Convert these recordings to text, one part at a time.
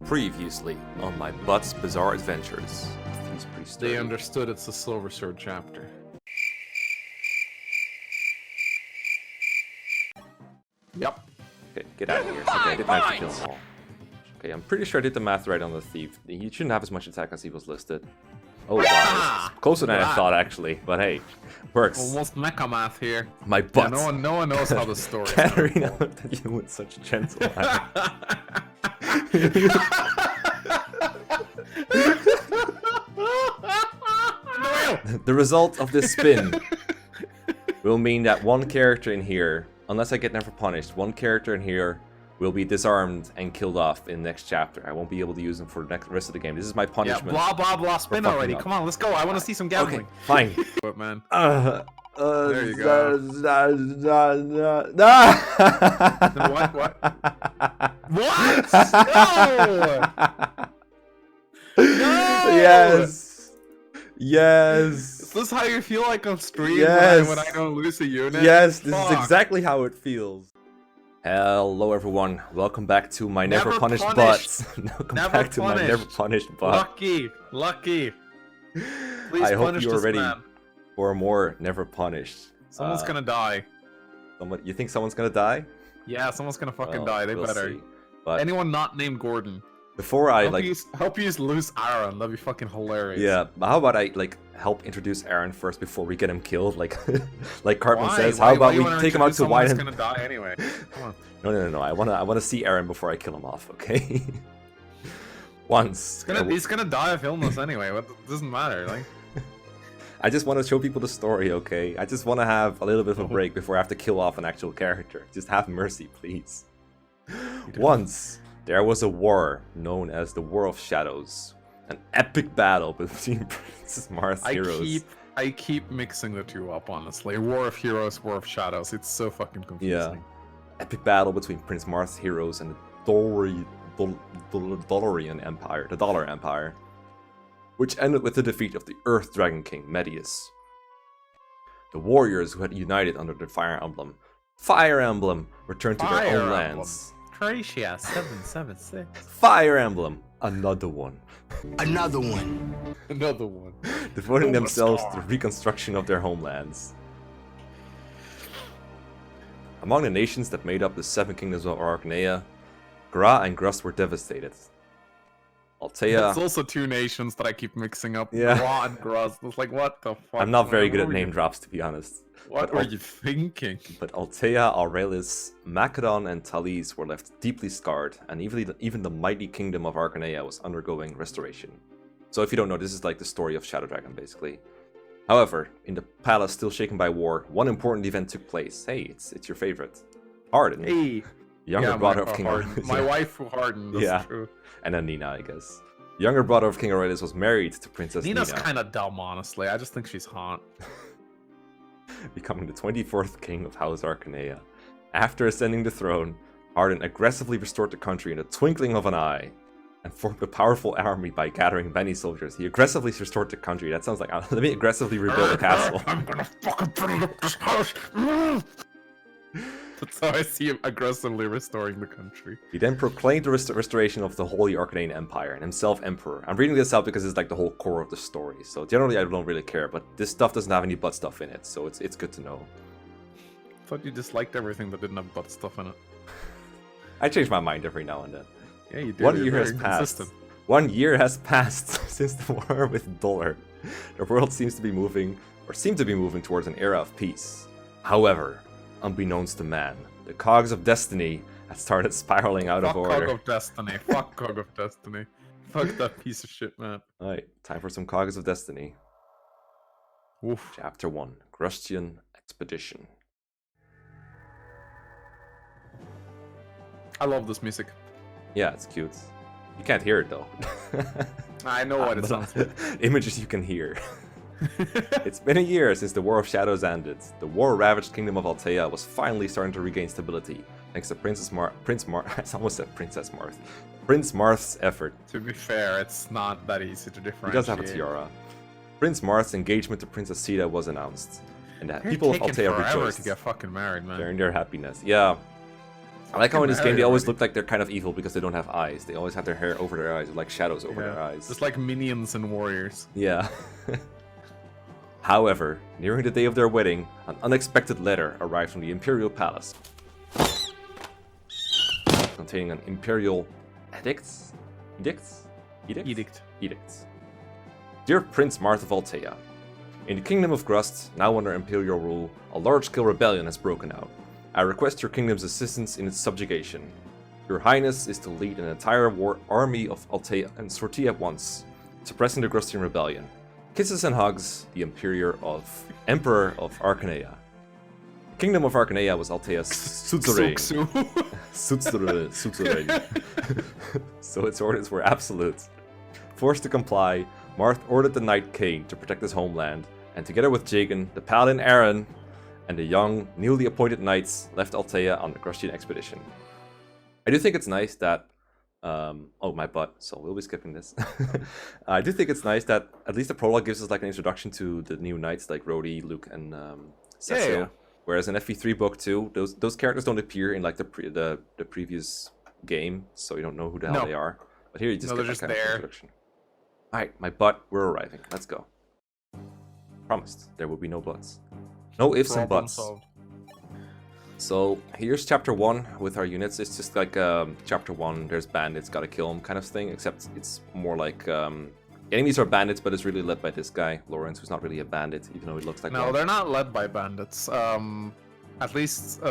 Previously on my butt's bizarre adventures. He's pretty sturdy. They understood it's a Silver Sword chapter. Yep. Okay, get out of here. Okay, I didn't manage to kill them all. Okay, I'm pretty sure I did the math right on the thief. He shouldn't have as much attack as he was listed. Oh wow, closer than I thought actually, but hey, works. Almost Mekkah math here. My butt. Yeah, no one knows how the story. Katarina looked at you with such gentle eyes. The result of this spin will mean that one character in here, unless I get never punished, one character in here will be disarmed and killed off in the next chapter. I won't be able to use them for the rest of the game. This is my punishment. Yeah, blah blah blah. Spin already. Come on, let's go. I want to see some gambling. Okay, fine. What man? There you go. What? What? No! No! Yes. Yes. Is this how you feel like on stream Yes. when I don't lose a unit? Yes, this Fuck. is exactly how it feels. Hello everyone, welcome back to my never punished punished. butts. Welcome Never back to my punished. never punished butt. Lucky. Please I hope punish you're this ready man. for more never punished. Someone's gonna die. You think someone's gonna die? Yeah, someone's gonna fucking Well, die. They we'll better. see. But Anyone not named Gordon. before I Help you lose Aaron. That'd be fucking hilarious. yeah, how about I help introduce Aaron first before we get him killed? Like Cartman Why? says, Why- how why about you we wanna take him out introduce to someone wine? that's gonna die anyway. Come on. No. I wanna see Aaron before I kill him off. Okay. Once. He's gonna die of illness anyway. It doesn't matter. Like. I just want to show people the story, okay? I just want to have a little bit of a break before I have to kill off an actual character. Just have mercy, please. Once, there was a war known as the War of Shadows. An epic battle between Princess Mara's heroes. I keep mixing the two up, honestly. War of Heroes, War of Shadows. It's so fucking confusing. Yeah. Epic battle between Prince Mara's heroes and the Dolarian Empire, the Dollar Empire, which ended with the defeat of the Earth Dragon King, Medius. The warriors who had united under the Fire Emblem returned to their own lands. Croatia 776. Fire Emblem, another one. Another one. Another one. Devoting Oh, themselves to star. the reconstruction of their homelands. Among the nations that made up the 7 kingdoms of Arachnia, Gra and Grust were devastated. Altea. There's also two nations that I keep mixing up. Yeah. Gra and Gruz. It's like, what the fuck? I'm not very good at What name were drops, to be honest. What were you thinking? But Altea, Aurelis, Macedon, and Talis were left deeply scarred, and even the mighty kingdom of Arachnia was undergoing restoration. So if you don't know, this is like the story of Shadow Dragon, basically. However, in the palace still shaken by war, one important event took place. Hey, it's your favorite. Hardin, Hey. younger brother of King Harden. Aurelius. My wife who hardened. That's Yeah. true. And then Nina, I guess. Younger brother of King Aurelius was married to Princess Nina's Nina, kind of dumb, honestly. I just think she's hot. becoming the 24th king of House Arachnia. After ascending the throne, Hardin aggressively restored the country in the twinkling of an eye, and formed a powerful army by gathering many soldiers. He aggressively restored the country. That sounds like, let me aggressively rebuild a castle. I'm gonna fucking build up this house. That's how I see him aggressively restoring the country. He then proclaimed the restoration of the Holy Arcane Empire, and himself emperor. I'm reading this out because it's like the whole core of the story, so generally I don't really care, but this stuff doesn't have any butt stuff in it, so it's good to know. I thought you disliked everything that didn't have butt stuff in it. I change my mind every now and then. Yeah, you do. 1 You're year has very passed. consistent. 1 year has passed since the war with Dollar. The world seems to be moving towards an era of peace. However, unbeknownst to man, the cogs of destiny had started spiraling out of Fuck order. Cog of Destiny. Fuck Cog of Destiny. Fuck that piece of shit, man. Alright, time for some cogs of destiny. Oof. Chapter 1, Grustian Expedition. I love this music. Yeah, it's cute. You can't hear it though. I know what it But sounds like. images you can hear. It's been a year since the War of Shadows ended. The war-ravaged kingdom of Altea was finally starting to regain stability, thanks to Prince Marth's effort. To be fair, it's not that easy to differentiate. He does have a tiara. Prince Marth's engagement to Princess Sita was announced, and the people of Altea forever rejoiced, to get fucking married, man. sharing their happiness. Yeah, I like how in this game they always already. look like they're kind of evil because they don't have eyes. They always have their hair over their eyes, like shadows over their eyes. Just like minions and warriors. Yeah. However, nearing the day of their wedding, an unexpected letter arrives from the Imperial Palace, containing an Imperial edict. Dear Prince Marth of Altea, in the Kingdom of Grust, now under Imperial rule, a large-scale rebellion has broken out. I request your kingdom's assistance in its subjugation. Your Highness is to lead an entire army of Altea and sortie at once, suppressing the Grustian rebellion. Kisses and hugs, the Emperor of Arcanea. The Kingdom of Arcanea was Altea's suzerain. Suzerain. So its orders were absolute. Forced to comply, Marth ordered the Night King to protect his homeland, and together with Jagan, the Paladin Aaron, and the young, newly appointed knights left Altea on the Grustian expedition. I do think it's nice that... oh, my butt, so we'll be skipping this. I do think it's nice that at least the prologue gives us like an introduction to the new knights, like Rhodey, Luke, and Cecil. Yeah. Whereas in FE3 Book 2, those characters don't appear in like the previous game, so you don't know who the hell they are. But here you just get that kind of introduction. Alright, my butt, we're arriving. Let's go. Promised, there will be no buts. No ifs and buts. Solved. So here's chapter 1 with our units. It's just like chapter 1, there's bandits, gotta kill them kind of thing, except it's more like enemies are bandits, but it's really led by this guy, Lorenz, who's not really a bandit, even though he looks like one. No, they're not led by bandits. At least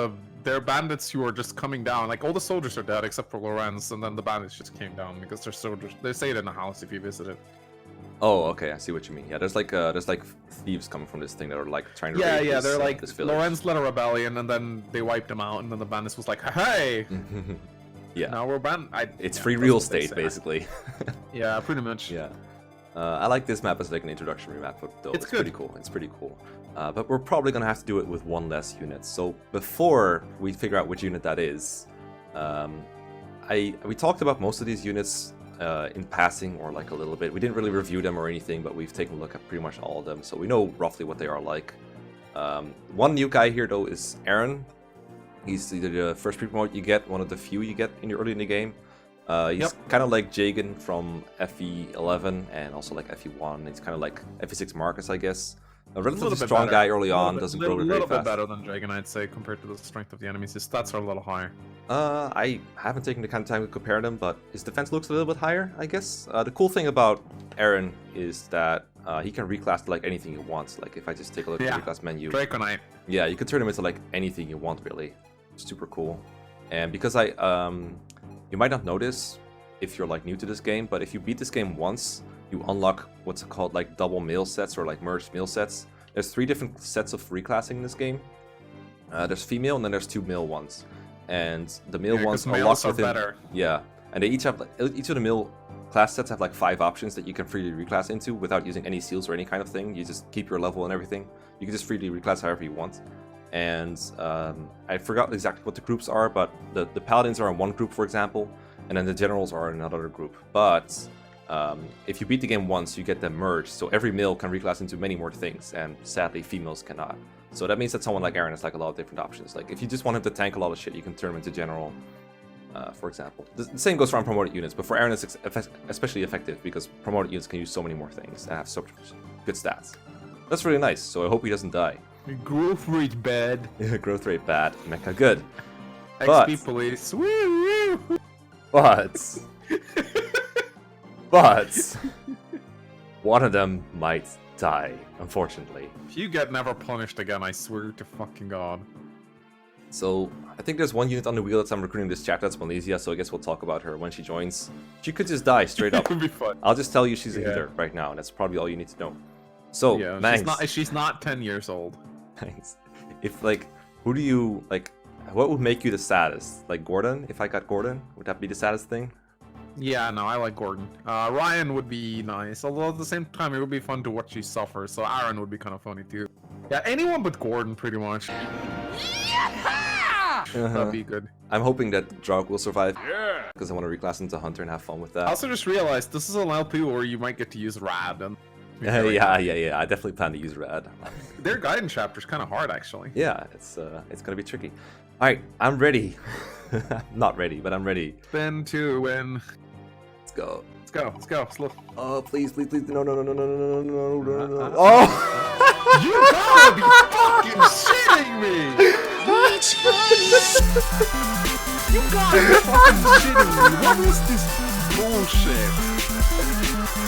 they're bandits who are just coming down. Like all the soldiers are dead except for Lorenz, and then the bandits just came down because they're soldiers. They stayed in the house if you visit it. Oh, okay, I see what you mean. Yeah, there's like thieves coming from this thing that are like trying to raid Yeah, this, they're like this village. Lorenz led a rebellion, and then they wiped them out, and then the bandits was like, "Hey, yeah, now we're it's free real estate basically. Yeah, pretty much. Yeah, I like this map as like an introductory map, though. It's good. pretty cool. It's pretty cool. But we're probably gonna have to do it with one less unit. So before we figure out which unit that is, we talked about most of these units in passing or like a little bit. We didn't really review them or anything, but we've taken a look at pretty much all of them, so we know roughly what they are like. One new guy here though is Aaron. He's either the first pre-promote you get, one of the few you get early in the game. He's kind of like Jagan from FE11 and also like FE1. He's kind of like FE6 Marcus, I guess. A relatively strong guy early on, doesn't grow very fast. A little bit better than Jagan, I'd say, compared to the strength of the enemies. His stats are a little higher. I haven't taken the kind of time to compare them, but his defense looks a little bit higher, I guess. The cool thing about Aaron is that he can reclass to like anything he wants. Like if I just take a look at the reclass menu, Draco Knight. Yeah, you can turn him into like anything you want, really. Super cool. And because you might not notice if you're like new to this game, but if you beat this game once, you unlock what's called like double meal sets or like merged meal sets. There's 3 different sets of reclassing in this game. There's female and then there's 2 male ones. And the male ones are locked within. Better. Yeah, and they each of the male class sets have like 5 options that you can freely reclass into without using any seals or any kind of thing. You just keep your level and everything. You can just freely reclass however you want. And I forgot exactly what the groups are, but the paladins are in one group, for example, and then the generals are in another group. But if you beat the game once, you get them merged, so every male can reclass into many more things, and sadly females cannot. So that means that someone like Aaron has like a lot of different options. Like if you just want him to tank a lot of shit, you can turn him into general, for example. The same goes for unpromoted units, but for Aaron it's especially effective because promoted units can use so many more things and have so good stats. That's really nice, so I hope he doesn't die. Growth rate bad. Growth rate bad. Mekkah good. XP police. Woo woo. But one of them might die, unfortunately. If you get never punished again, I swear to fucking God. So I think there's one unit on the wheel that I'm recruiting this chapter. That's Malaysia, so I guess we'll talk about her when she joins. She could just die straight up. It would be fun. I'll just tell you she's a healer right now, and that's probably all you need to know. So, yeah, Mangs. She's not 10 years old. Thanks. If like, who do you like? What would make you the saddest? Like Gordon? If I got Gordon, would that be the saddest thing? Yeah, no, I like Gordon. Ryan would be nice, although at the same time it would be fun to watch you suffer. So Aaron would be kind of funny too. Yeah, anyone but Gordon, pretty much. That'd be good. I'm hoping that Draug will survive. Yeah. Because I want to reclass into Hunter and have fun with that. I also just realized this is an LP where you might get to use Rad, and Yeah. I definitely plan to use red. Their guidance chapter is kind of hard, actually. Yeah, it's gonna be tricky. All right, I'm ready. Not ready, but I'm ready. Spin to win. Let's go. Let's go. Slow. Oh, please, no. Oh! You gotta be fucking shitting me! You gotta be fucking shitting me! What is this bullshit?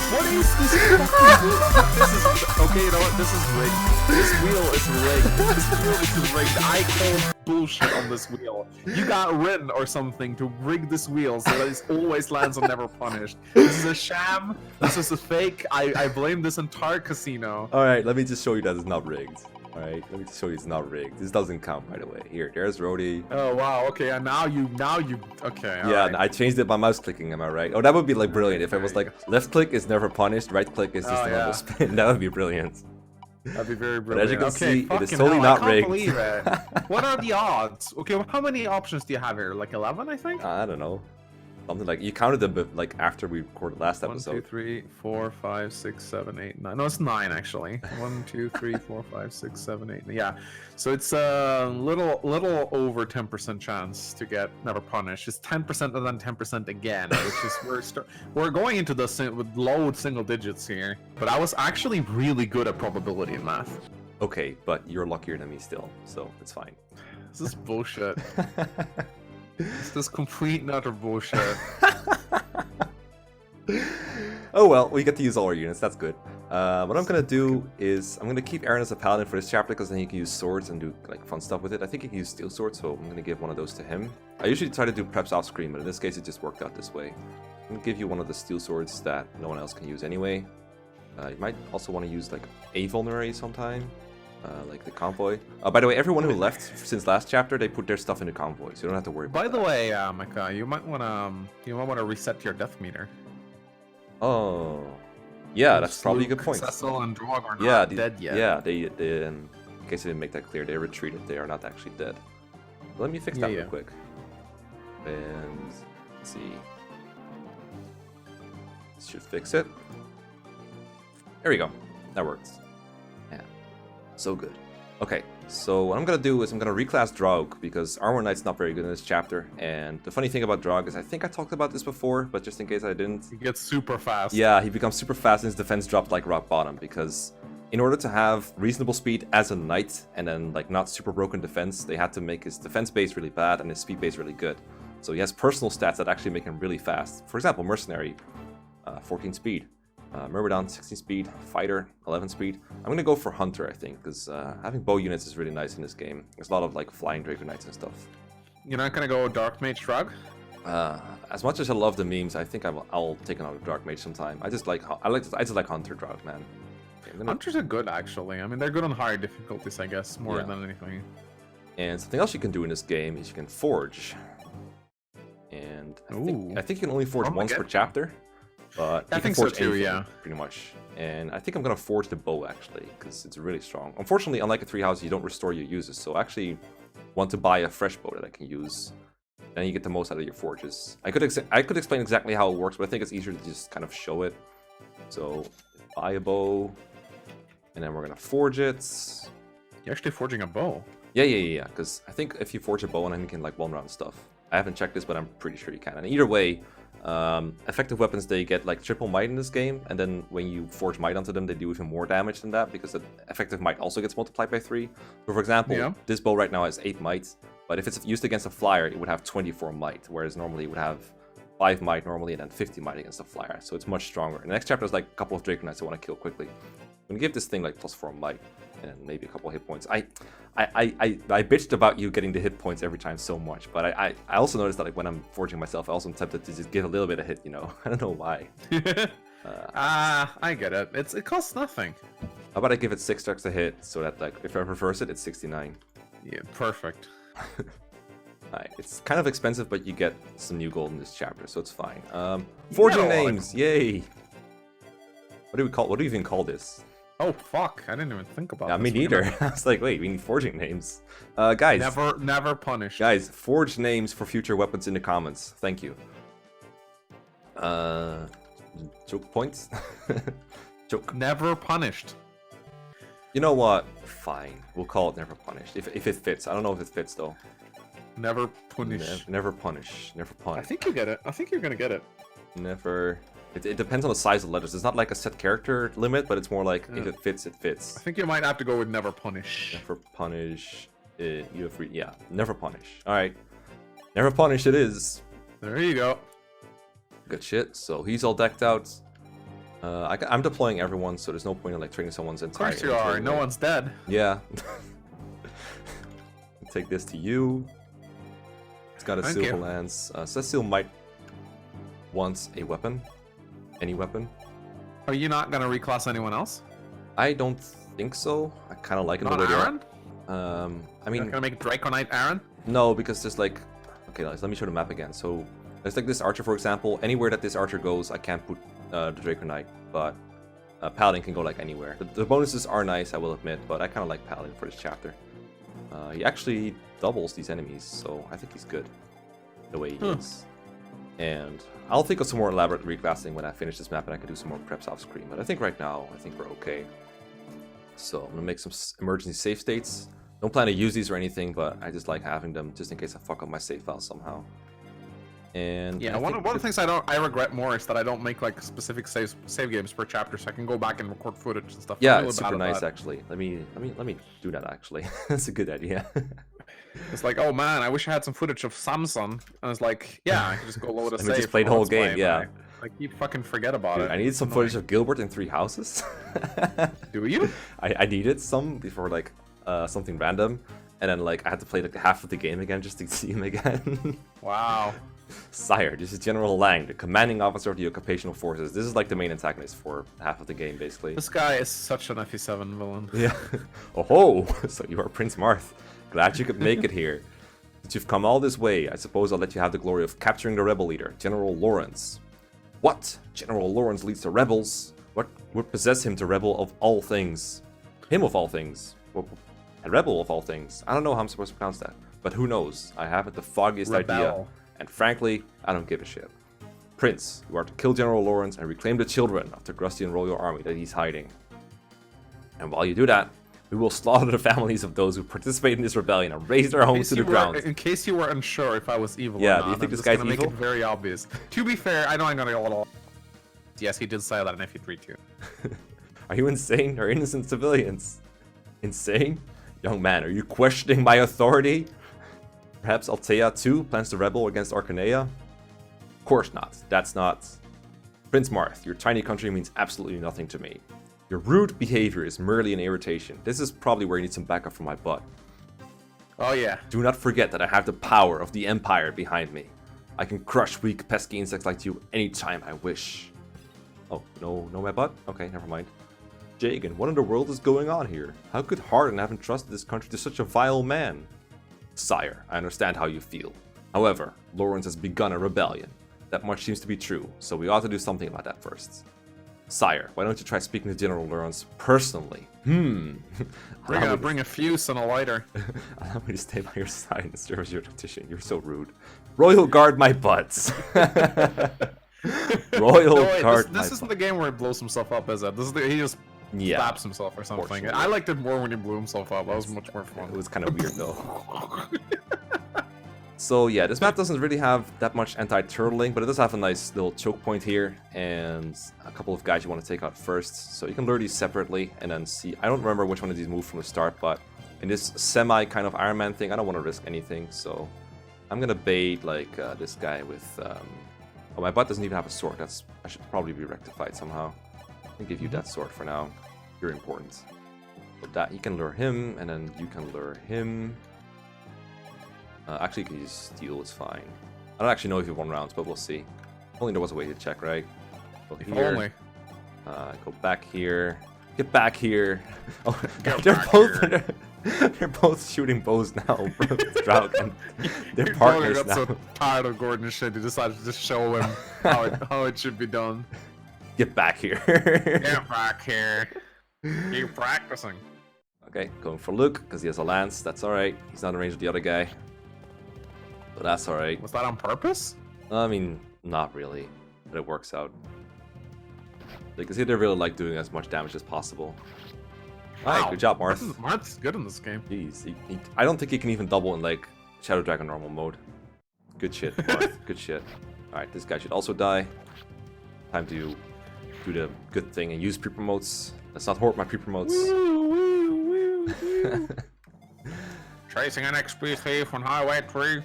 What is this fucking bullshit? This is okay. You know what? This is rigged. This wheel is rigged. This wheel is rigged. I call bullshit on this wheel. You got Rin or something to rig this wheel so that it always lands on never punished. This is a sham. This is a fake. I blame this entire casino. All right, let me just show you that it's not rigged. All right, let me just show you it's not rigged. This doesn't count, by the way. Here, there's Rhodey. Oh wow. Okay, and now you. Okay. Yeah, right. I changed it by mouse clicking. Am I right? Oh, that would be like brilliant if it was like left click is never punished, right click is just a normal spin. That would be brilliant. That'd be very But as brilliant. you can Okay, see, it is fucking totally hell, not I can't rigged. believe it. What are the odds? Okay, well, how many options do you have here? Like 11, I think? I don't know. Something like you counted them, but like after we recorded last 1, episode. 2, 3, 4, 5, 6, 7, 8, 9. No, it's 9 actually. 1, 2, 3, 4, 5, 6, 7, 8. Yeah. So it's a little over 10% chance to get never punished. It's 10% and then 10% again, which is we're going into the with low single digits here. But I was actually really good at probability in math. Okay, but you're luckier than me still, so it's fine. This is bullshit. It's this complete and utter bullshit. Oh well, we get to use all our units, that's good. What I'm gonna do is, I'm gonna keep Aaron as a paladin for this chapter, because then he can use swords and do like fun stuff with it. I think he can use steel swords, so I'm gonna give one of those to him. I usually try to do preps off screen, but in this case it just worked out this way. I'm gonna give you one of the steel swords that no one else can use anyway. You might also want to use like a vulnerary sometime. Like the convoy. By the way, everyone who left since last chapter, they put their stuff in the convoy, so you don't have to worry about By the that. way, Mekkah, you might wanna reset your death meter. Oh, yeah, that's probably a good point. Cecil and Drog are Yeah, not dead yet. Yeah, they in case I didn't make that clear, they retreated. They are not actually dead. Let me fix that real quick. And let's see. This should fix it. There we go. That works. Yeah. So good. Okay, so what I'm gonna do is I'm gonna reclass Draug, because Armor Knight's not very good in this chapter, and the funny thing about Draug is I think I talked about this before, but just in case I didn't. He gets super fast. Yeah, he becomes super fast and his defense dropped like rock bottom, because in order to have reasonable speed as a knight and then like not super broken defense, they had to make his defense base really bad and his speed base really good. So he has personal stats that actually make him really fast. For example, Mercenary, 14 speed. Myrmidon, 16 speed. Fighter, 11 speed. I'm gonna go for Hunter, I think, because having bow units is really nice in this game. There's a lot of like flying Dragon Knights and stuff. You're not gonna go Dark Mage Shrug? As much as I love the memes, I think I'll take another Dark Mage sometime. I just like Hunter Draug, man. Okay, Hunters are good actually. I mean, they're good on higher difficulties, I guess, more than anything. And something else you can do in this game is you can forge. And I think you can only forge once per chapter. But I you can think so forge too, anything, yeah. pretty much. And I think I'm gonna forge the bow actually, because it's really strong. Unfortunately, unlike a 3 house, you don't restore your uses, so I actually want to buy a fresh bow that I can use. Then you get the most out of your forges. I could explain exactly how it works, but I think it's easier to just kind of show it. So buy a bow, and then we're gonna forge it. You're actually forging a bow. Yeah. Because I think if you forge a bow, and then you can like one round stuff. I haven't checked this, but I'm pretty sure you can. And either way, effective weapons, they get like triple might in this game, and then when you forge might onto them, they do even more damage than that, because the effective might also gets multiplied by 3. So for example, this bow right now has 8 might, but if it's used against a flyer, it would have 24 might, whereas normally it would have 5 might normally, and then 50 might against a flyer, so it's much stronger. And the next chapter is like a couple of Dragon Knights I want to kill quickly. I'm gonna give this thing like +4 might, and maybe a couple of hit points. I bitched about you getting the hit points every time so much, but I also noticed that like when I'm forging myself, I also am tempted to just give a little bit of hit, you know? I don't know why. I get it. It costs nothing. How about I give it 6 extra hit, so that like if I reverse it, it's 69. Yeah, perfect. Alright, it's kind of expensive, but you get some new gold in this chapter, so it's fine. Forging names, yay! What do you even call this? Oh fuck! I didn't even think about. Yeah, me neither. I was like, wait, we need forging names. Guys. Never punish. Guys, forge names for future weapons in the comments. Thank you. Joke points. Choke. Never punished. You know what? Fine. We'll call it never punished. If it fits. I don't know if it fits though. Never punish. Never punish. Never I punish. think you get it. I think you're gonna get it. Never. It depends on the size of the letters. It's not like a set character limit, but it's more like if it fits, it fits. I think you might have to go with never punish. Never punish. You have yeah. Never punish. All right. Never punish. It is. There you go. Good shit. So he's all decked out. I'm deploying everyone, so there's no point in like trading someone's entire. Of course you are. No one's dead. Yeah. Take this to you. It's got a Thank silver you. lance. Cecil might want a weapon. Any weapon. Are you not gonna reclass anyone else? I don't think so. I kind of like it the Not way they are. Aaron? I You're mean, not gonna make Draconite Aaron? no, because there's like, okay, let me show the map again. So there's like this archer, for example. Anywhere that this archer goes, I can't put the Draconite, but Paladin can go like anywhere. The bonuses are nice, I will admit, but I kind of like Paladin for this chapter. He actually doubles these enemies, so I think he's good the way he is. And I'll think of some more elaborate reclassing when I finish this map and I can do some more preps off screen. But I think right now, I think we're okay. So I'm gonna make some emergency save states. Don't plan to use these or anything, but I just like having them just in case I fuck up my save file somehow. And Yeah, one of the things I regret more is that I don't make like specific save games per chapter, so I can go back and record footage and stuff. yeah, I'm really it's bad super at nice that. actually. Let me do that actually. That's a good idea. It's like, oh man, I wish I had some footage of Samsung. And it's like, yeah, I can just go load a Let me save. just play the from whole Let's Play, game, yeah. but I keep fucking forget about Dude, it. I needed some It's footage annoying. of Gilbert in 3 houses. Do you? I needed some before like something random, and then like I had to play like half of the game again just to see him again. Wow. Sire, this is General Lang, the commanding officer of the occupational forces. This is like the main antagonist for half of the game, basically. This guy is such an FE7 villain. Yeah. Oh ho! So you are Prince Marth. Glad you could make it here. Since you've come all this way, I suppose I'll let you have the glory of capturing the rebel leader, General Lorenz. What? General Lorenz leads the rebels? What would possess him to rebel of all things? Him of all things? A rebel of all things? I don't know how I'm supposed to pronounce that, but who knows? I haven't the foggiest idea. Rebel. And frankly, I don't give a shit. Prince, you are to kill General Lorenz and reclaim the children of the Grustian royal army that he's hiding. And while you do that, we will slaughter the families of those who participate in this rebellion and raze their homes to the ground. In case you were unsure if I was evil Yeah, or not, do you think I'm this just guy's gonna make evil? it very obvious. To be fair, I know I'm gonna go a little. Yes, he did say that in FE3 too. Are you insane? They're innocent civilians. Insane? Young man, are you questioning my authority? Perhaps Altea too plans to rebel against Arcanea? Of course not. That's not... Prince Marth, your tiny country means absolutely nothing to me. Your rude behavior is merely an irritation. This is probably where you need some backup from my butt. Oh yeah. Do not forget that I have the power of the Empire behind me. I can crush weak, pesky insects like you anytime I wish. Oh, no my butt? Okay, never mind. Jagan, what in the world is going on here? How could Hardin have entrusted this country to such a vile man? Sire, I understand how you feel. However, Lorenz has begun a rebellion. That much seems to be true, so we ought to do something about that first. Sire, why don't you try speaking to General Lorenz personally? Bring a fuse and a lighter. Allow me to stay by your side and serve as your tactician. You're so rude. Royal guard my butts. Royal No, wait, guard this my isn't the game where he blows himself up, is it? This is he just Yeah. stabs himself or something. Fortunately. I liked it more when he blew himself up. That was much more It fun. was kind of weird though. So yeah, this map doesn't really have that much anti-turtling, but it does have a nice little choke point here and a couple of guys you want to take out first. So you can lure these separately and then see. I don't remember which one of these moved from the start, but in this semi kind of Iron Man thing, I don't want to risk anything. So I'm gonna bait like this guy with. Oh, my butt doesn't even have a sword. I should probably be rectified somehow. I'll give you that sword for now. You're important. So that you can lure him, and then you can lure him. Actually, you can use steel, is fine. I don't actually know if you won rounds, but we'll see. If only there was a way to check, right? Go If here. only. Go back here. Get back here. Oh, Get they're back both here. they're both shooting bows now, Stroud, and they're Your brother partners got now. so tired of Gordon's shit, he decided to just show him how it should be done. Get back here. Get back here. Keep practicing. Okay, going for Luke because he has a lance. That's all right. He's not in range of the other guy, but that's all right. Was that on purpose? I mean, not really, but it works out. Because they really like doing as much damage as possible. Wow. Alright, good job, Marth. Marth's good in this game. Jeez, I don't think he can even double in like Shadow Dragon normal mode. Good shit, Marth. Good shit. Alright, this guy should also die. Time to do the good thing and use pre-promotes. Let's not hoard my pre-promotes. Chasing an XP thief on Highway 3.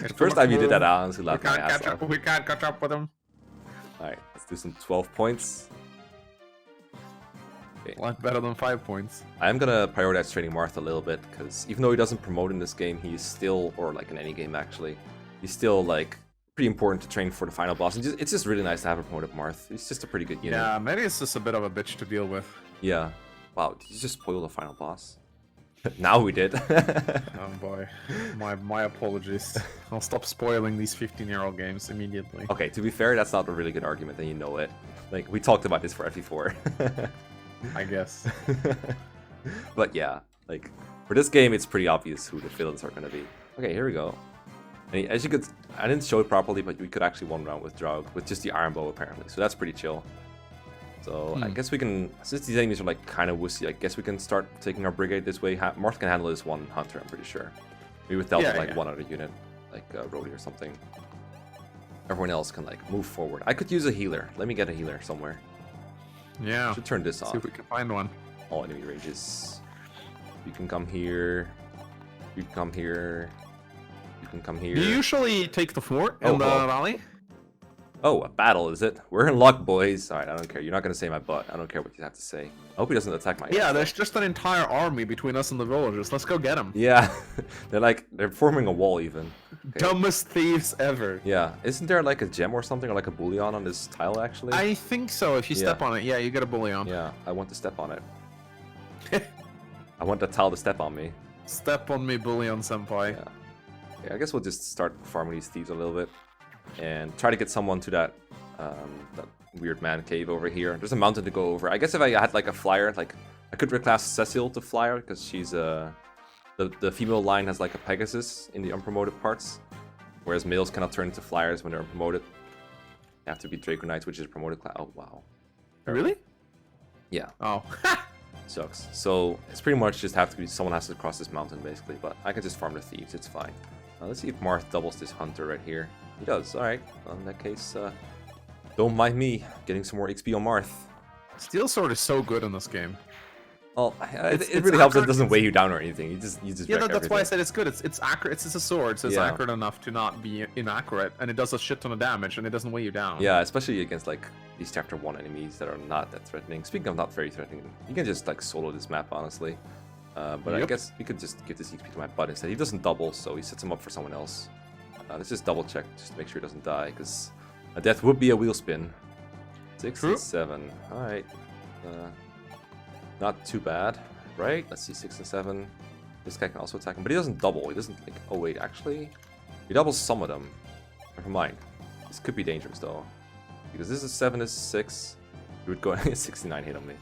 The first time you did that, I honestly laughed my ass off. We can't catch up with him. Alright, let's do some 12 points. Okay. A lot better than 5 points. I'm gonna prioritize training Marth a little bit, because even though he doesn't promote in this game, he's still, or like in any game actually, he's still like pretty important to train for the final boss. And it's just really nice to have a promoted Marth. He's just a pretty good unit. Yeah, maybe it's just a bit of a bitch to deal with. Yeah. Wow, did you just spoil the final boss? Now we did. Oh boy. My apologies. I'll stop spoiling these 15-year-old games immediately. Okay, to be fair, that's not a really good argument, and you know it. Like, we talked about this for FE4. I guess. But yeah, like, for this game, it's pretty obvious who the villains are gonna be. Okay, here we go. And as you could, I didn't show it properly, but we could actually one round with Draug with just the iron bow apparently, so that's pretty chill. So I guess we can, since these enemies are like kind of wussy, I guess we can start taking our brigade this way. Marth can handle this one hunter, I'm pretty sure. Maybe without one other unit, like Rhodey or something. Everyone else can like move forward. I could use a healer. Let me get a healer somewhere. Yeah. Should turn this off. See if we can find one. All enemy ranges. You can come here. You can come here. You can come here. Do you usually take the fort in the valley? Oh, a battle, is it? We're in luck, boys. Alright, I don't care. You're not gonna say my butt. I don't care what you have to say. I hope he doesn't attack my Yeah, there's just an entire army between us and the villagers. Let's go get them. Yeah. they're forming a wall even. Okay. Dumbest thieves ever. Yeah. Isn't there like a gem or something, or like a bullion on this tile actually? I think so. If you step on it, yeah, you get a bullion. Yeah, I want to step on it. I want the tile to step on me. Step on me, bullion senpai. Yeah. Okay, I guess we'll just start farming these thieves a little bit. And try to get someone to that weird man cave over here. There's a mountain to go over. I guess if I had like a flyer, like I could reclass Cecil to flyer because she's the female line has like a Pegasus in the unpromoted parts, whereas males cannot turn into flyers when they're unpromoted. They have to be Draco Knights, which is a promoted class. Oh wow. Really? Yeah. Oh. Sucks. So it's pretty much just have to be someone has to cross this mountain basically. But I can just farm the thieves. It's fine. Let's see if Marth doubles this hunter right here. He does, alright. Well, in that case, don't mind me getting some more XP on Marth. Steel Sword is so good in this game. Well, it It's really helps that it accurate. doesn't weigh you down or anything. You just Yeah, wreck that's why I everything. said it's good. It's accurate. It's a sword, so it's Yeah. accurate enough to not be inaccurate, and it does a shit ton of damage, and it doesn't weigh you down. Yeah, especially against like these Chapter 1 enemies that are not that threatening. Speaking of not very threatening, you can just like solo this map, honestly. But I Yep. guess we could just give this XP to my butt instead. He doesn't double, so he sets him up for someone else. Let's just double check just to make sure he doesn't die, because a death would be a wheel spin. 6 True. and 7. Alright. Not too bad, right? Let's see, 6 and 7. This guy can also attack him, but he doesn't double. He doesn't like. Oh wait, actually, he doubles some of them. Never mind. This could be dangerous though, because this is 7, this is 6. He would go 69 hit on me.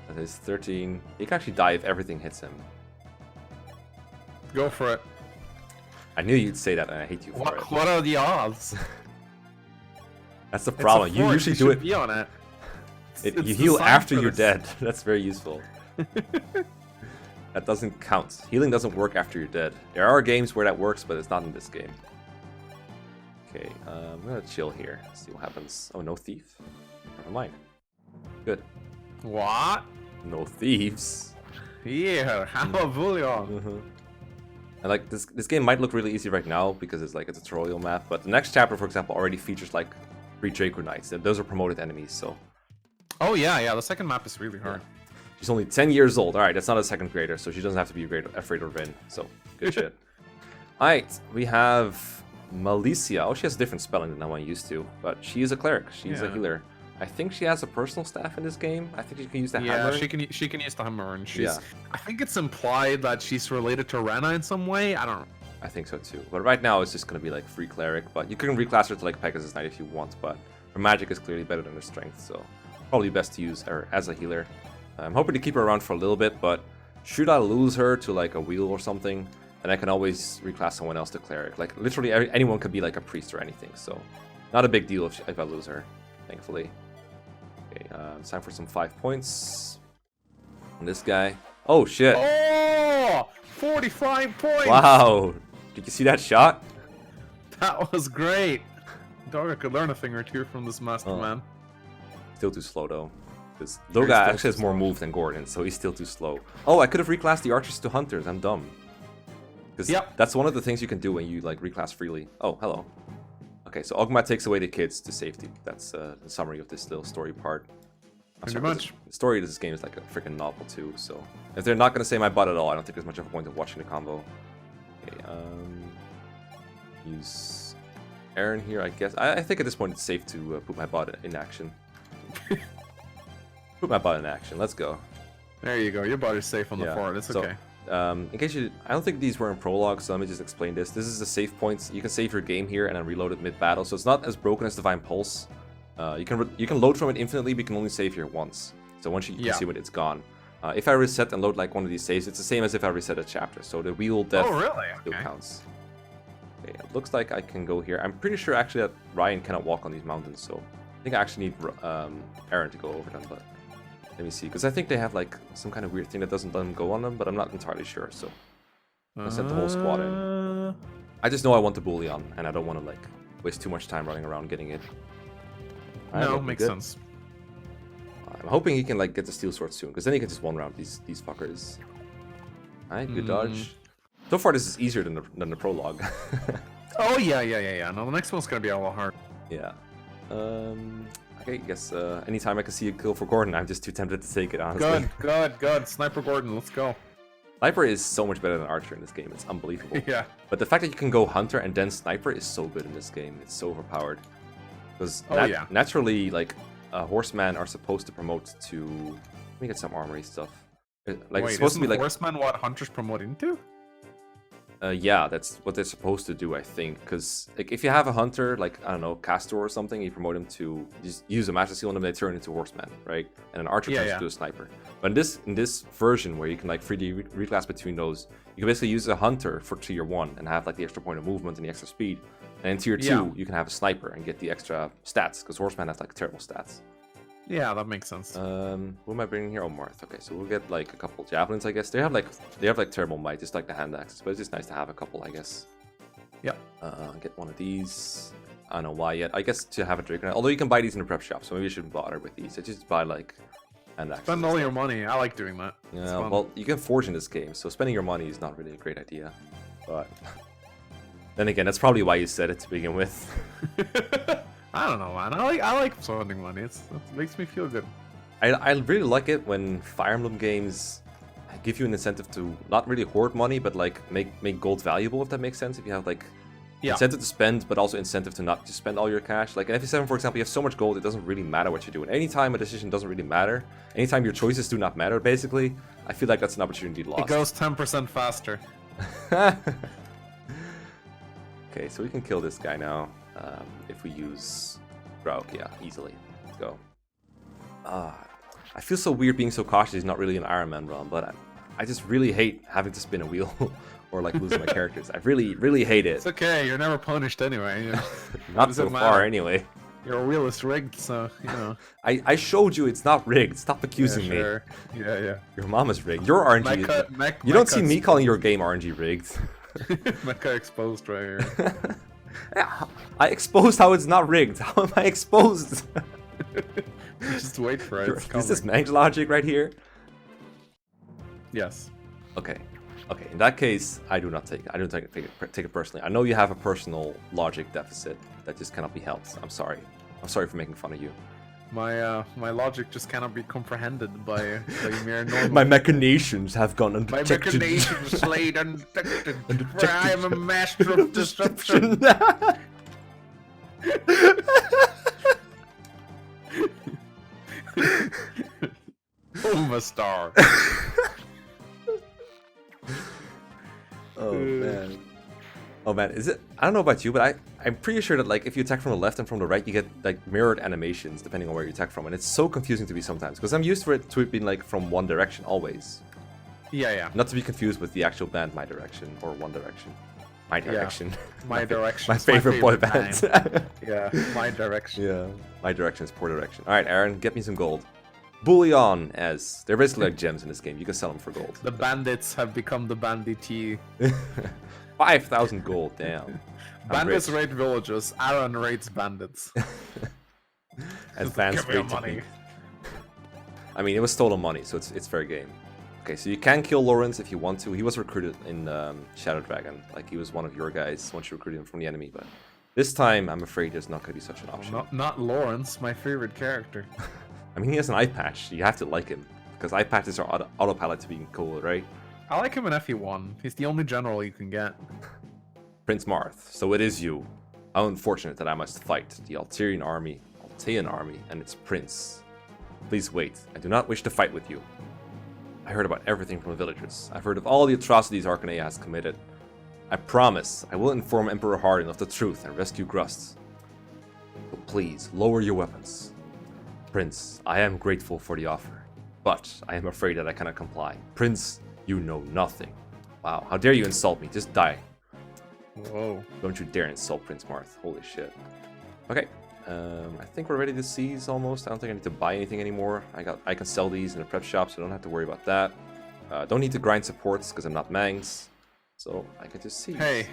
That is 13. He can actually die if everything hits him. Go for it. I knew you'd say that, and I hate you for it. What are the odds? That's the problem. It's a You fort, usually you do should it. Be on it. You It's heal designed after for you're this. dead. That's very useful. That doesn't count. Healing doesn't work after you're dead. There are games where that works, but it's not in this game. Okay, I'm gonna chill here. See what happens. Oh, no thief. Never mind. Good. What? No thieves. Here, have a bullion. And like this game might look really easy right now because it's like a tutorial map, but the next chapter, for example, already features like 3 Draco Knights. And those are promoted enemies, so Oh yeah, the second map is really hard. she's only 10 years old. Alright, that's not a second grader, so she doesn't have to be afraid of Rin. So, good shit. Alright, we have Malicia. Oh, she has a different spelling than the one I used to, but she is a cleric. She's a Yeah. healer. I think she has a personal staff in this game. I think she can use the Yeah, hammer. she can use the hammer, and she's. Yeah. I think it's implied that she's related to Rena in some way. I don't know. I think so too. But right now it's just going to be like free cleric, but you can reclass her to like Pegasus Knight if you want, but her magic is clearly better than her strength, so probably best to use her as a healer. I'm hoping to keep her around for a little bit, but should I lose her to like a wheel or something, then I can always reclass someone else to cleric. Like literally anyone could be like a priest or anything, so not a big deal if I lose her, thankfully. Okay, it's time for some 5 points. And this guy. Oh shit! Oh, 45 points. Wow! Did you see that shot? That was great. Dog could learn a thing or two from this master man. Still too slow though. Because Loga actually has more move than Gordon, so he's still too slow. Oh, I could have reclassed the archers to hunters. I'm dumb. Because that's one of the things you can do when you like reclass freely. Oh, hello. Okay, so Ogma takes away the kids to safety. That's the summary of this little story part. Pretty much. The story of this game is like a freaking novel too, so if they're not gonna say my butt at all, I don't think there's much of a point of watching the combo. Okay, use Aaron here, I guess. I think at this point it's safe to put my butt in action. Put my butt in action. Let's go. There you go. Your butt is safe on the fort. It's okay. In case you, I don't think these were in prologue, so let me just explain this. This is the save points. You can save your game here and then reload it mid-battle, so it's not as broken as Divine Pulse. You can load from it infinitely, but you can only save here once. So once you consume it, it's gone. If I reset and load like one of these saves, it's the same as if I reset a chapter. So the wheel death still counts. Okay, it looks like I can go here. I'm pretty sure actually that Ryan cannot walk on these mountains, so I think I actually need Aaron to go over them, but let me see. Because I think they have like some kind of weird thing that doesn't let them go on them, but I'm not entirely sure, so I set the whole squad in. I just know I want the bullion, and I don't want to like waste too much time running around getting it. No, makes sense. I'm hoping he can like get the steel sword soon, because then he can just one round these fuckers. Alright, good dodge. So far, this is easier than the prologue. Oh yeah. No, the next one's gonna be a lot harder. Yeah. Okay, I guess anytime I can see a kill for Gordon, I'm just too tempted to take it, honestly. Good. Sniper Gordon, let's go. Sniper is so much better than Archer in this game. It's unbelievable. Yeah. But the fact that you can go Hunter and then Sniper is so good in this game. It's so overpowered. Because naturally, like, horsemen are supposed to promote to... Let me get some armory stuff. Like, wait, it's supposed to be like horsemen what hunters promote into? Yeah, that's what they're supposed to do, I think. Because like, if you have a hunter, like, I don't know, Castor or something, you promote him to just use a Master Seal on them, they turn into horsemen, right? And an archer turns into a sniper. But in this version where you can like 3D reclass between those, you can basically use a hunter for tier 1 and have like the extra point of movement and the extra speed. And in tier 2, you can have a sniper and get the extra stats, because horsemen have like terrible stats. Yeah, that makes sense. Who am I bringing here? Oh, Marth. Okay, so we'll get like a couple javelins, I guess. They have like terrible might, just like the hand axes, but it's just nice to have a couple, I guess. Yep. Get one of these. I don't know why yet. I guess to have a Draco Knight. Although you can buy these in the prep shop, so maybe you shouldn't bother with these. I just buy like hand axes. Spend all your money. I like doing that. Yeah, well, you can forge in this game, so spending your money is not really a great idea. But then again, that's probably why you said it to begin with. I don't know, man. I like spending money. It makes me feel good. I really like it when Fire Emblem games give you an incentive to not really hoard money, but like make gold valuable, if that makes sense. If you have like incentive to spend, but also incentive to not just spend all your cash. Like in FE7, for example, you have so much gold, it doesn't really matter what you're doing. Anytime a decision doesn't really matter, anytime your choices do not matter, basically, I feel like that's an opportunity lost. It goes 10% faster. Okay, so we can kill this guy now. If we use Grauk, yeah, easily. Let's go. I feel so weird being so cautious. He's not really an Iron Man run, but I just really hate having to spin a wheel or like losing my characters. I really hate it. It's okay. You're never punished anyway. Not so far, anyway. Your wheel is rigged, so you know. I showed you it's not rigged. Stop accusing me. Yeah. Your mom is rigged. Your RNG. You don't see me calling your game RNG rigged. Mekkah exposed right here. I exposed how it's not rigged. How am I exposed? Just wait for it. Is this Mangs logic right here? Yes. Okay. In that case, I don't take it personally. I know you have a personal logic deficit that just cannot be helped. I'm sorry. I'm sorry for making fun of you. My logic just cannot be comprehended by mere normal. My machinations have gone undetected. My machinations laid undetected. For I am a master of deception. Oh, star. Oh man, is it? I don't know about you, but I'm pretty sure that like if you attack from the left and from the right, you get like mirrored animations depending on where you attack from, and it's so confusing to me sometimes because I'm used to it being like from one direction always. Yeah. Not to be confused with the actual band My Direction or One Direction. My Direction. My Direction. My favorite boy band. Yeah, My Direction. Yeah, My Direction is poor direction. Alright, Aaron, get me some gold. Bullion, as they're basically like gems in this game. You can sell them for gold. The bandits have become the banditee. 5,000 gold, damn. Bandits raid villages. Aaron raids bandits. Advanced Give me rate money. technique. I mean, it was stolen money, so it's fair game. Okay, so you can kill Lorenz if you want to. He was recruited in Shadow Dragon. Like, he was one of your guys once you recruited him from the enemy. But this time, I'm afraid there's not going to be such an option. Not Lorenz, my favorite character. I mean, he has an eye patch. You have to like him. Because eye patches are autopilot to being cool, right? I like him in FE1. He's the only general you can get. Prince Marth, so it is you. How unfortunate that I must fight the Altaean army, and its prince. Please wait. I do not wish to fight with you. I heard about everything from the villagers. I've heard of all the atrocities Arcanea has committed. I promise I will inform Emperor Hardin of the truth and rescue Grust. But please, lower your weapons. Prince, I am grateful for the offer, but I am afraid that I cannot comply. Prince, you know nothing. Wow, how dare you insult me? Just die. Whoa. Don't you dare insult Prince Marth. Holy shit. Okay. I think we're ready to seize almost. I don't think I need to buy anything anymore. I can sell these in the prep shop, so I don't have to worry about that. Don't need to grind supports because I'm not Mangs. So I can just seize. Hey,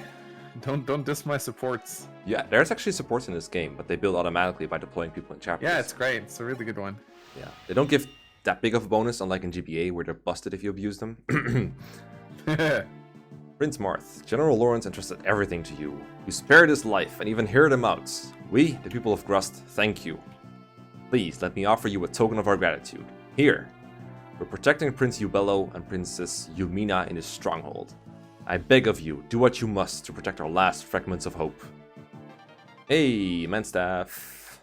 don't diss my supports. Yeah, there's actually supports in this game, but they build automatically by deploying people in chapters. Yeah, it's great. It's a really good one. Yeah. They don't give that big of a bonus, unlike in GBA, where they're busted if you abuse them. Prince Marth, General Lorenz entrusted everything to you. You spared his life and even heard him out. We, the people of Grust, thank you. Please, let me offer you a token of our gratitude. Here. We're protecting Prince Ubello and Princess Yumina in his stronghold. I beg of you, do what you must to protect our last fragments of hope. Hey, Manstaff.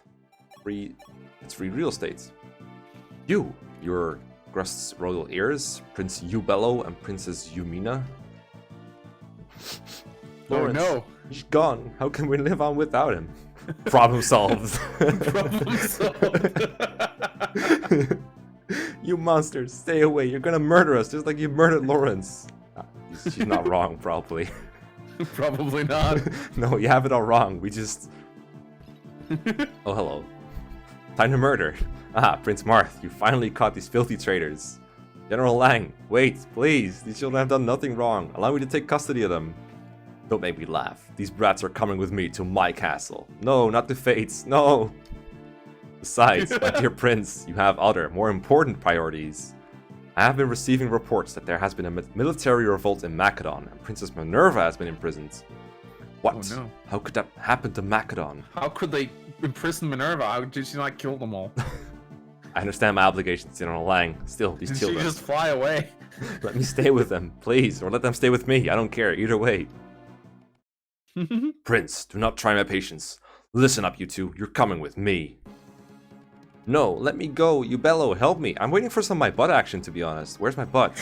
It's free real estate. You're Grust's royal heirs, Prince Ubello and Princess Yumina. Lorenz, no. He's gone. How can we live on without him? Problem solved. Problem solved. You monsters, stay away. You're gonna murder us just like you murdered Lorenz. She's not wrong, probably. Probably not. No, you have it all wrong. We just... Oh, hello. Time to murder. Prince Marth, you finally caught these filthy traitors. General Lang, wait, please. These children have done nothing wrong. Allow me to take custody of them. Don't make me laugh. These brats are coming with me to my castle. No, not the Fates. No. Besides, my dear prince, you have other, more important priorities. I have been receiving reports that there has been a military revolt in Macedon, and Princess Minerva has been imprisoned. What? Oh, no. How could that happen to Macedon? How could they imprison Minerva? How did she not kill them all? I understand my obligations, General Lang. Still, these Did children. she just fly away? Let me stay with them, please, or let them stay with me. I don't care. Either way. Prince, do not try my patience. Listen up, you two. You're coming with me. No, let me go. Ubello, help me. I'm waiting for some of my butt action, to be honest. Where's my butt?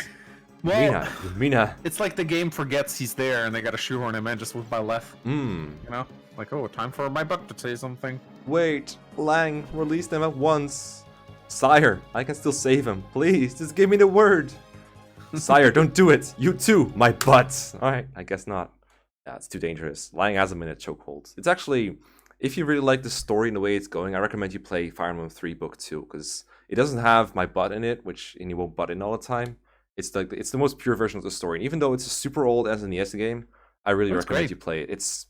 Well, Mina. it's like the game forgets he's there and they gotta shoehorn him in just with my left. Hmm. You know? Like, oh, time for my butt to say something. Wait, Lang, release them at once. Sire, I can still save him. Please, just give me the word. Sire, don't do it. You too, my butt. Alright, I guess not. Yeah, it's too dangerous. Lang has him in a chokehold. It's actually, if you really like the story and the way it's going, I recommend you play Fire Emblem 3 Book 2, because it doesn't have my butt in it, and you won't butt in all the time. It's like it's the most pure version of the story. And even though it's a super old SNES game, I really recommend you play it. It's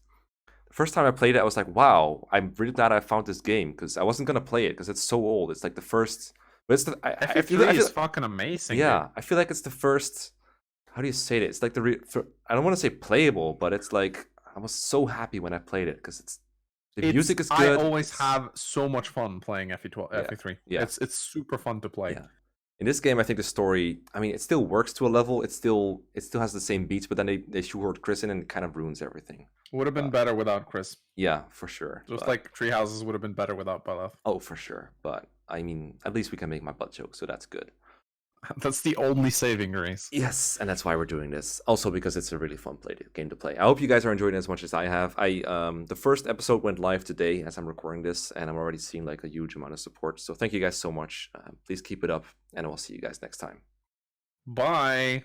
the first time I played it, I was like, wow, I'm really glad I found this game, because I wasn't gonna play it because it's so old. It's like the first, but it's the I feel it's fucking amazing. Yeah, dude. I feel like it's the first. How do you say it? It's like I don't want to say playable, but it's like I was so happy when I played it because the music is good. I always have so much fun playing FE12, Yeah. FE3. Yeah. It's super fun to play. Yeah. In this game, I think the story, I mean, it still works to a level. It still has the same beats, but then they shoehorned Chris in and it kind of ruins everything. Would have been better without Chris. Yeah, for sure. Just like Tree Houses would have been better without Beleth. Oh, for sure. But I mean, at least we can make my butt joke, so that's good. That's the only saving grace. Yes, and that's why we're doing this. Also because it's a really fun game to play. I hope you guys are enjoying it as much as I have. The first episode went live today as I'm recording this, and I'm already seeing like a huge amount of support. So thank you guys so much. Please keep it up, and I'll see you guys next time. Bye.